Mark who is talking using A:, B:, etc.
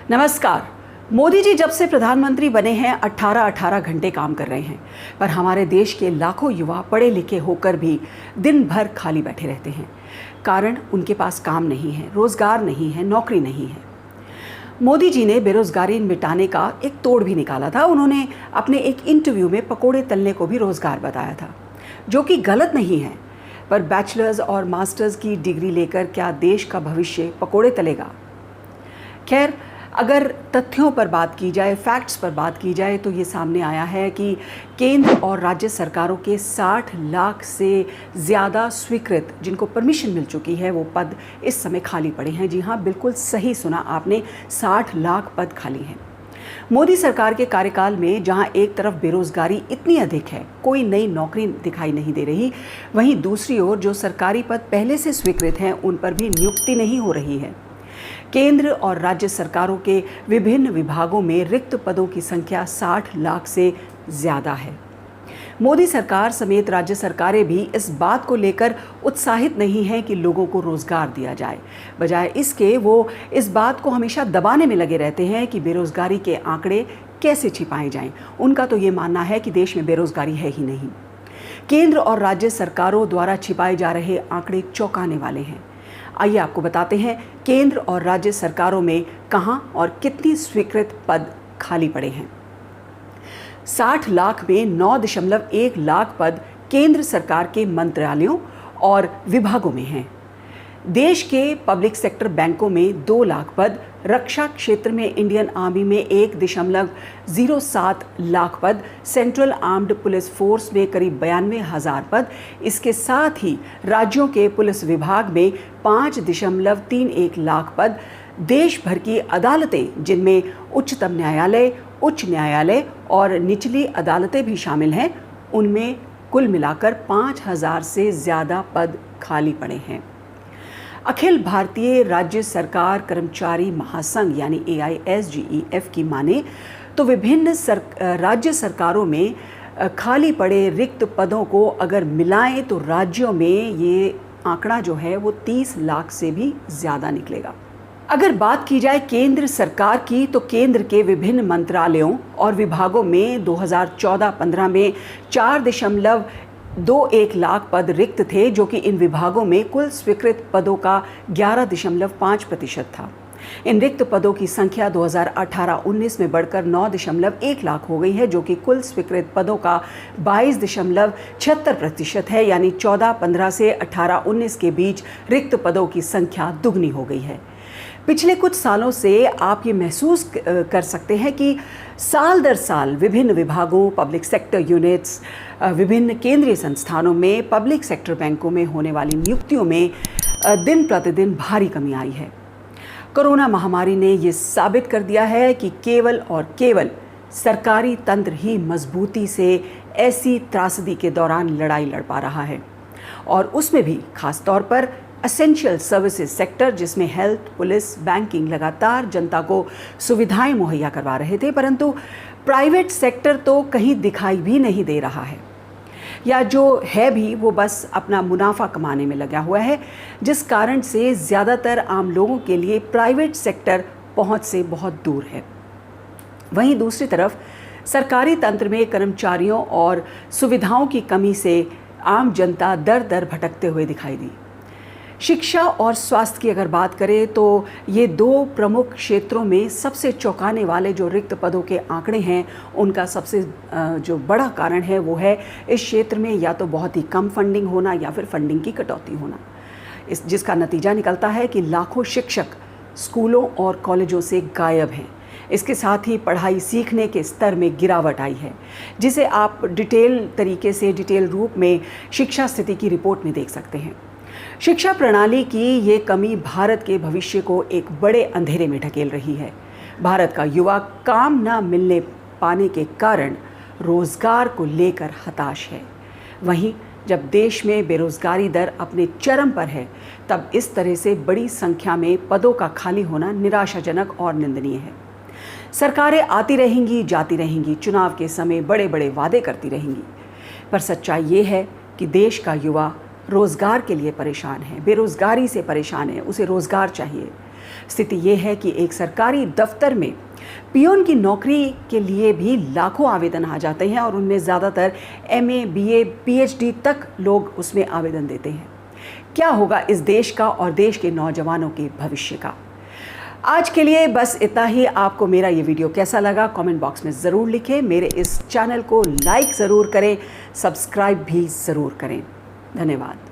A: नमस्कार। मोदी जी जब से प्रधानमंत्री बने हैं 18-18 घंटे काम कर रहे हैं, पर हमारे देश के लाखों युवा पढ़े लिखे होकर भी दिन भर खाली बैठे रहते हैं। कारण उनके पास काम नहीं है, रोजगार नहीं है, नौकरी नहीं है। मोदी जी ने बेरोजगारी मिटाने का एक तोड़ भी निकाला था। उन्होंने अपने एक इंटरव्यू में पकोड़े तलने को भी रोजगार बताया था, जो कि गलत नहीं है। पर बैचलर्स और मास्टर्स की डिग्री लेकर क्या देश का भविष्य पकोड़े तलेगा? खैर, अगर तथ्यों पर बात की जाए, फैक्ट्स पर बात की जाए, तो ये सामने आया है कि केंद्र और राज्य सरकारों के 60 लाख से ज़्यादा स्वीकृत, जिनको परमिशन मिल चुकी है, वो पद इस समय खाली पड़े हैं। जी हाँ, बिल्कुल सही सुना आपने, 60 लाख पद खाली हैं। मोदी सरकार के कार्यकाल में जहां एक तरफ बेरोजगारी इतनी अधिक है, कोई नई नौकरी दिखाई नहीं दे रही, वहीं दूसरी ओर जो सरकारी पद पहले से स्वीकृत हैं उन पर भी नियुक्ति नहीं हो रही है। केंद्र और राज्य सरकारों के विभिन्न विभागों में रिक्त पदों की संख्या 60 लाख से ज़्यादा है। मोदी सरकार समेत राज्य सरकारें भी इस बात को लेकर उत्साहित नहीं हैं कि लोगों को रोजगार दिया जाए। बजाय इसके वो इस बात को हमेशा दबाने में लगे रहते हैं कि बेरोजगारी के आंकड़े कैसे छिपाए जाएं। उनका तो ये मानना है कि देश में बेरोजगारी है ही नहीं। केंद्र और राज्य सरकारों द्वारा छिपाए जा रहे आंकड़े चौंकाने वाले हैं। आइए आपको बताते हैं केंद्र और राज्य सरकारों में कहां और कितनी स्वीकृत पद खाली पड़े हैं। 60 लाख में 9.1 लाख पद केंद्र सरकार के मंत्रालयों और विभागों में हैं। देश के पब्लिक सेक्टर बैंकों में 2 लाख पद, रक्षा क्षेत्र में इंडियन आर्मी में 1.07 लाख पद, सेंट्रल आर्म्ड पुलिस फोर्स में करीब 92,000 पद, इसके साथ ही राज्यों के पुलिस विभाग में 5.31 लाख पद, देश भर की अदालतें जिनमें उच्चतम न्यायालय, उच्च न्यायालय और निचली अदालतें भी शामिल हैं, उनमें कुल मिलाकर 5,000 से ज़्यादा पद खाली पड़े हैं। अखिल भारतीय राज्य सरकार कर्मचारी महासंघ यानी AISGEF की माने तो विभिन्न राज्य सरकारों में खाली पड़े रिक्त पदों को अगर मिलाएं तो राज्यों में ये आंकड़ा जो है वो 30 लाख से भी ज़्यादा निकलेगा। अगर बात की जाए केंद्र सरकार की, तो केंद्र के विभिन्न मंत्रालयों और विभागों में 2014-15 में 4.21 लाख पद रिक्त थे, जो कि इन विभागों में कुल स्वीकृत पदों का 11.5% था। इन रिक्त पदों की संख्या 2018-19 में बढ़कर 9.1 लाख हो गई है, जो कि कुल स्वीकृत पदों का 22.76% है। यानी 14-15 से 18-19 के बीच रिक्त पदों की संख्या दुगनी हो गई है। पिछले कुछ सालों से आप ये महसूस कर सकते हैं कि साल दर साल विभिन्न विभागों, पब्लिक सेक्टर यूनिट्स, विभिन्न केंद्रीय संस्थानों में, पब्लिक सेक्टर बैंकों में होने वाली नियुक्तियों में दिन प्रतिदिन भारी कमी आई है। कोरोना महामारी ने ये साबित कर दिया है कि केवल और केवल सरकारी तंत्र ही मजबूती से ऐसी त्रासदी के दौरान लड़ाई लड़ पा रहा है, और उसमें भी खास तौर पर एसेंशियल सर्विसेज सेक्टर, जिसमें हेल्थ, पुलिस, बैंकिंग लगातार जनता को सुविधाएं मुहैया करवा रहे थे, परंतु प्राइवेट सेक्टर तो कहीं दिखाई भी नहीं दे रहा है, या जो है भी वो बस अपना मुनाफा कमाने में लगा हुआ है, जिस कारण से ज़्यादातर आम लोगों के लिए प्राइवेट सेक्टर पहुंच से बहुत दूर है। वहीं दूसरी तरफ सरकारी तंत्र में कर्मचारियों और सुविधाओं की कमी से आम जनता दर दर भटकते हुए दिखाई दी। शिक्षा और स्वास्थ्य की अगर बात करें तो ये 2 प्रमुख क्षेत्रों में सबसे चौंकाने वाले जो रिक्त पदों के आंकड़े हैं, उनका सबसे जो बड़ा कारण है वो है इस क्षेत्र में या तो बहुत ही कम फंडिंग होना या फिर फंडिंग की कटौती होना, जिसका नतीजा निकलता है कि लाखों शिक्षक स्कूलों और कॉलेजों से गायब हैं। इसके साथ ही पढ़ाई सीखने के स्तर में गिरावट आई है, जिसे आप डिटेल रूप में शिक्षा स्थिति की रिपोर्ट में देख सकते हैं। शिक्षा प्रणाली की ये कमी भारत के भविष्य को एक बड़े अंधेरे में ढकेल रही है। भारत का युवा काम न मिलने पाने के कारण रोजगार को लेकर हताश है। वहीं जब देश में बेरोजगारी दर अपने चरम पर है, तब इस तरह से बड़ी संख्या में पदों का खाली होना निराशाजनक और निंदनीय है। सरकारें आती रहेंगी, जाती रहेंगी, चुनाव के समय बड़े बड़े वादे करती रहेंगी, पर सच्चाई ये है कि देश का युवा रोज़गार के लिए परेशान है, बेरोज़गारी से परेशान है, उसे रोज़गार चाहिए। स्थिति ये है कि एक सरकारी दफ्तर में पियोन की नौकरी के लिए भी लाखों आवेदन आ जाते हैं और उनमें ज़्यादातर MA, BA, PhD तक लोग उसमें आवेदन देते हैं। क्या होगा इस देश का और देश के नौजवानों के भविष्य का? आज के लिए बस इतना ही। आपको मेरा ये वीडियो कैसा लगा कमेंट बॉक्स में ज़रूर लिखें। मेरे इस चैनल को लाइक ज़रूर करें, सब्सक्राइब भी ज़रूर करें। धन्यवाद।